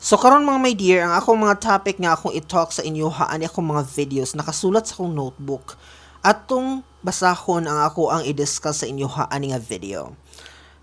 So karon mga my dear, ang akong mga topic nga akong i-talk sa inyo ani akong mga videos nakasulat sa akong notebook. Atong basahon ang ako ang i-discuss sa inyo ani nga video.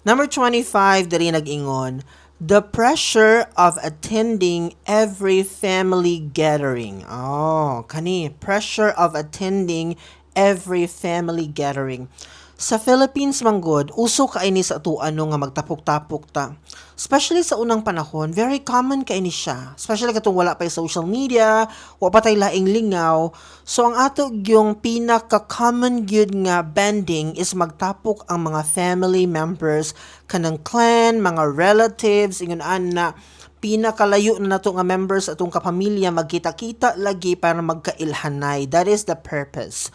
Number 25 diri nag-ingon, the pressure of attending every family gathering. Oh, kani pressure of attending every family gathering. Sa Philippines manggod, uso kaini sa atuan nga magtapok-tapok ta. Especially sa unang panahon, very common kaini siya. Especially katong wala pa social media, wa pa tay laing lingaw. So ang ato yung pinaka-common gyud nga banding is magtapok ang mga family members kanang clan, mga relatives, ingon na pinakalayo na nato nga members atong kapamilya magkita-kita lagi para magkailhanay. That is the purpose.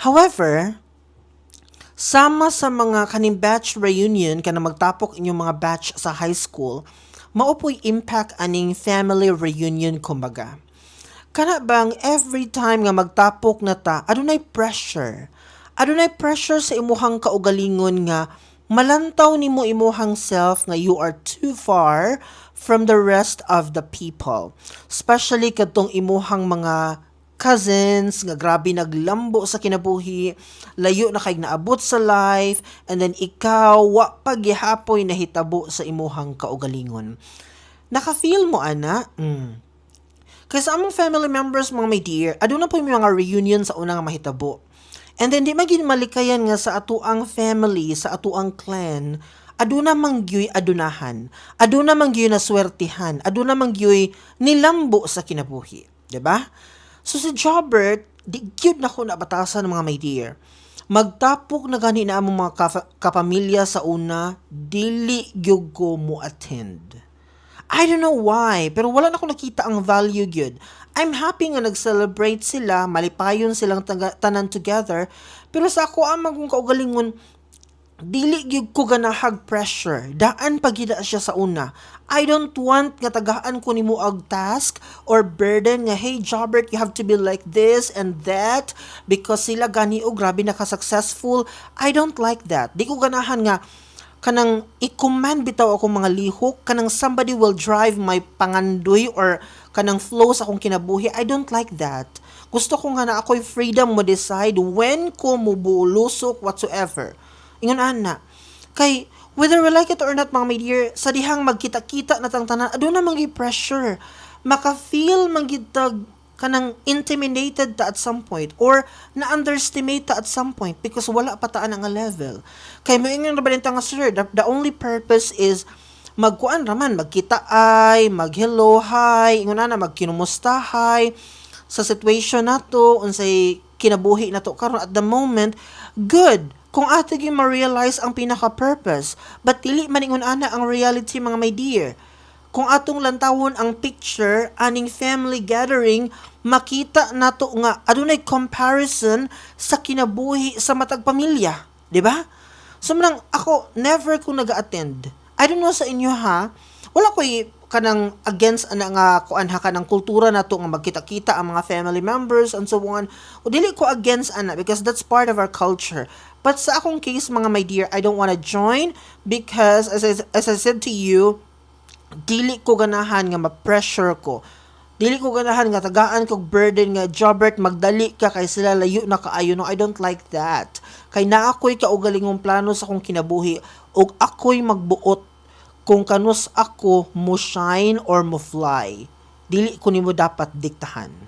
However, sama sa mga kaning batch reunion kana magtapok inyong mga batch sa high school, maupoy impact aning family reunion kumbaga. Kana bang every time nga magtapok na ta, adunay pressure. Adunay pressure sa imuhang kaugalingon nga malantaw nimo imuhang self nga you are too far from the rest of the people. Especially katong imuhang mga cousins nga grabe naglambo sa kinabuhi, layo na kay naabot sa life, and then ikaw wa pa gihapoy nahitabo sa imuhang kaugalingon. Naka-feel mo ana? Kaya sa among family members mga my dear, aduna po yung mga reunion sa unang mahitabo. And then di magin malikayan nga sa atuang family, sa atuang clan, aduna mangyoy adunahan, aduna mangyoy na swertihan, aduna mangyoy nilambo sa kinabuhi, 'di ba? So si Jobert, di cute na ko nabatasan ng mga my dear. Magtapok na gani na among mga kapamilya sa una, dili gyud ko mo attend. I don't know why, pero wala na ko nakita ang value gyud. I'm happy nga nag-celebrate sila, malipayon silang tanan together, pero sa ako amang kong kaugalingon, dili gyud ko ganahag pressure. Daan pagida siya sa una. I don't want nga tagaan ko nimo og task or burden nga hey Jobert, you have to be like this and that because sila gani og grabe na ka-successful. I don't like that. Di ko ganahan nga kanang i-command bitaw akong mga lihok, kanang somebody will drive my pangandoy or kanang flow sa akong kinabuhi. I don't like that. Gusto ko nga na ako'y freedom mo decide when ko mo bulusok whatsoever. Ingon ana. Kay whether we like it or not mga my dear, sa dihang magkita-kita na tang tanan, aduna mangi pressure. Maka-feel manggitag kanang intimidated ta at some point or na-underestimate ta at some point because wala pa taan ang level. Kay mo ingon ra balita nga sir, the only purpose is magkuan raman, magkita ay, mag-hello, hi, ingon na magkinumusta, hi, sa situation nato, unsay kinabuhi nato karon at the moment, good. Kung ato gyud ma-realize ang pinaka-purpose, but dili man ingon ana ang reality mga my dear. Kung atong lantawon ang picture aning family gathering, makita nato nga adunay comparison sa kinabuhi sa matag pamilya, di ba? So manang ako never ko naga-attend. I don't know sa inyo ha. Wala ko'y kanang against ana nga kuan ha kanang kultura nato nga magkita-kita ang mga family members and so on. O dili ko against ana because that's part of our culture. But sa akong case mga my dear, I don't wanna join because as I said to you, dili ko ganahan nga ma-pressure ko. Dili ko ganahan nga tagaan kog burden nga Jobert magdali ka kay sila layo na kaayo. No, I don't like that. Kay naa ako'y kaugalingong plano sa akong kinabuhi ug ako'y magbuot kung kanus ako mo shine or mo fly. Dili ko nimo dapat diktahan.